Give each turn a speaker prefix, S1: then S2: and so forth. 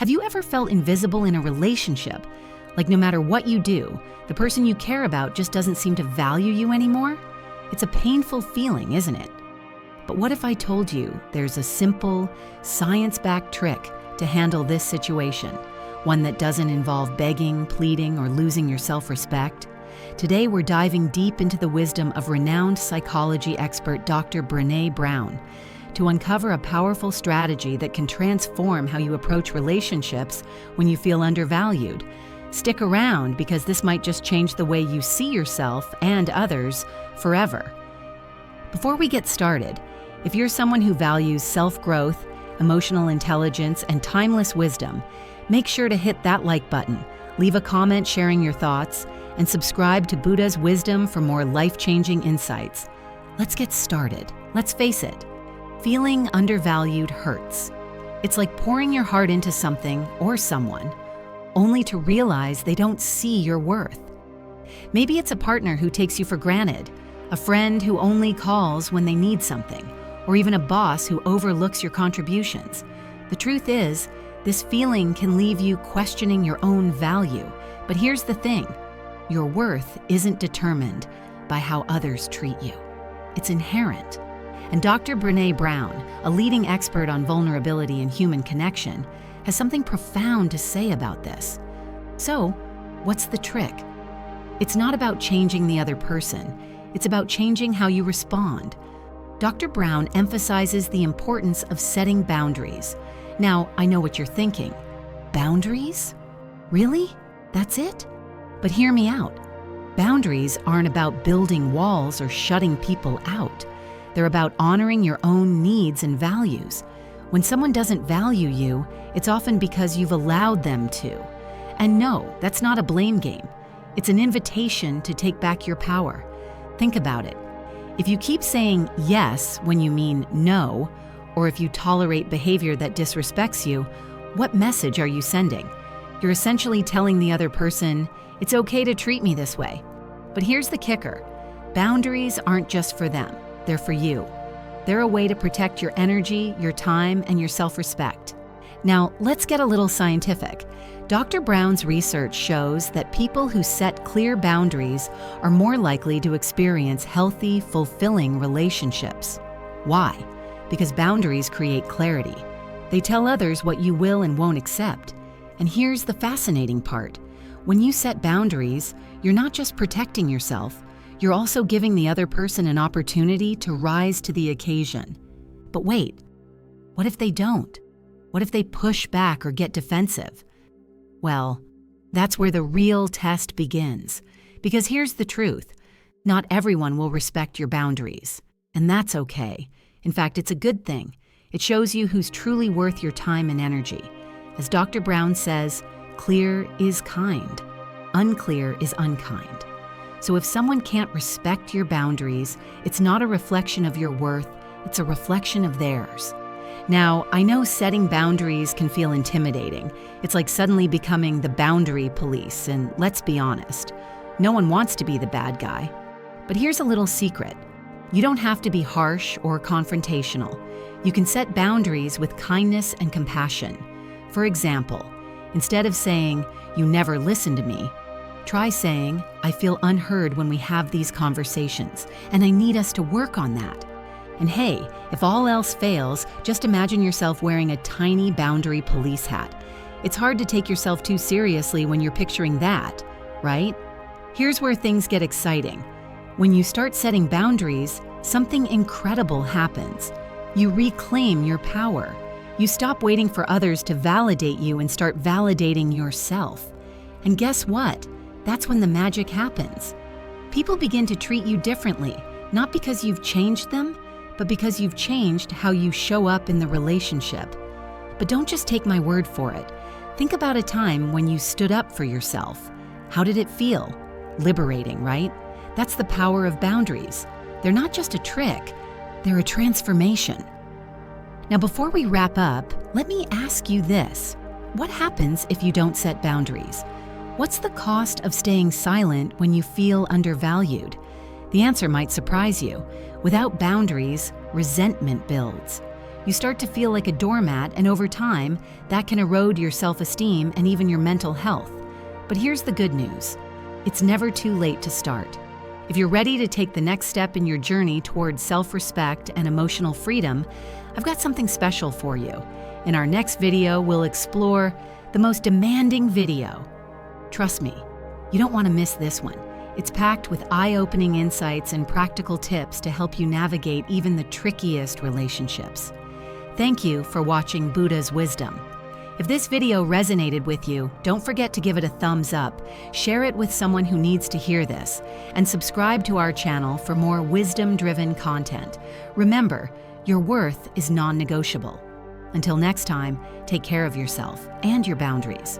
S1: Have you ever felt invisible in a relationship? Like no matter what you do, the person you care about just doesn't seem to value you anymore? It's a painful feeling, isn't it? But what if I told you there's a simple, science-backed trick to handle this situation, one that doesn't involve begging, pleading, or losing your self-respect? Today, we're diving deep into the wisdom of renowned psychology expert Dr. Brene Brown to uncover a powerful strategy that can transform how you approach relationships when you feel undervalued. Stick around because this might just change the way you see yourself and others forever. Before we get started, if you're someone who values self-growth, emotional intelligence, and timeless wisdom, make sure to hit that like button, leave a comment sharing your thoughts, and subscribe to Buddha's Wisdom for more life-changing insights. Let's get started. Let's face it, feeling undervalued hurts. It's like pouring your heart into something or someone, only to realize they don't see your worth. Maybe it's a partner who takes you for granted, a friend who only calls when they need something, or even a boss who overlooks your contributions. The truth is, this feeling can leave you questioning your own value. But here's the thing, your worth isn't determined by how others treat you. It's inherent. And Dr. Brene Brown, a leading expert on vulnerability and human connection, has something profound to say about this. So, what's the trick? It's not about changing the other person. It's about changing how you respond. Dr. Brown emphasizes the importance of setting boundaries. Now, I know what you're thinking. Boundaries? Really? That's it? But hear me out. Boundaries aren't about building walls or shutting people out. They're about honoring your own needs and values. When someone doesn't value you, it's often because you've allowed them to. And no, that's not a blame game. It's an invitation to take back your power. Think about it. If you keep saying yes when you mean no, or if you tolerate behavior that disrespects you, what message are you sending? You're essentially telling the other person, it's okay to treat me this way. But here's the kicker. Boundaries aren't just for them. They're for you. They're a way to protect your energy, your time, and your self-respect. Now, let's get a little scientific. Dr. Brown's research shows that people who set clear boundaries are more likely to experience healthy, fulfilling relationships. Why? Because boundaries create clarity. They tell others what you will and won't accept. And here's the fascinating part. When you set boundaries, you're not just protecting yourself, you're also giving the other person an opportunity to rise to the occasion. But wait, what if they don't? What if they push back or get defensive? Well, that's where the real test begins. Because here's the truth. Not everyone will respect your boundaries. And that's okay. In fact, it's a good thing. It shows you who's truly worth your time and energy. As Dr. Brown says, clear is kind. Unclear is unkind. So if someone can't respect your boundaries, it's not a reflection of your worth, it's a reflection of theirs. Now, I know setting boundaries can feel intimidating. It's like suddenly becoming the boundary police, and let's be honest, no one wants to be the bad guy. But here's a little secret. You don't have to be harsh or confrontational. You can set boundaries with kindness and compassion. For example, instead of saying, "You never listen to me," try saying, "I feel unheard when we have these conversations, and I need us to work on that." And hey, if all else fails, just imagine yourself wearing a tiny boundary police hat. It's hard to take yourself too seriously when you're picturing that, right? Here's where things get exciting. When you start setting boundaries, something incredible happens. You reclaim your power. You stop waiting for others to validate you and start validating yourself. And guess what? That's when the magic happens. People begin to treat you differently, not because you've changed them, but because you've changed how you show up in the relationship. But don't just take my word for it. Think about a time when you stood up for yourself. How did it feel? Liberating, right? That's the power of boundaries. They're not just a trick, they're a transformation. Now, before we wrap up, let me ask you this. What happens if you don't set boundaries? What's the cost of staying silent when you feel undervalued? The answer might surprise you. Without boundaries, resentment builds. You start to feel like a doormat, and over time, that can erode your self-esteem and even your mental health. But here's the good news. It's never too late to start. If you're ready to take the next step in your journey towards self-respect and emotional freedom, I've got something special for you. In our next video, we'll explore the most demanding video. Trust me, you don't want to miss this one. It's packed with eye-opening insights and practical tips to help you navigate even the trickiest relationships. Thank you for watching Buddha's Wisdom. If this video resonated with you, don't forget to give it a thumbs up, share it with someone who needs to hear this, and subscribe to our channel for more wisdom-driven content. Remember, your worth is non-negotiable. Until next time, take care of yourself and your boundaries.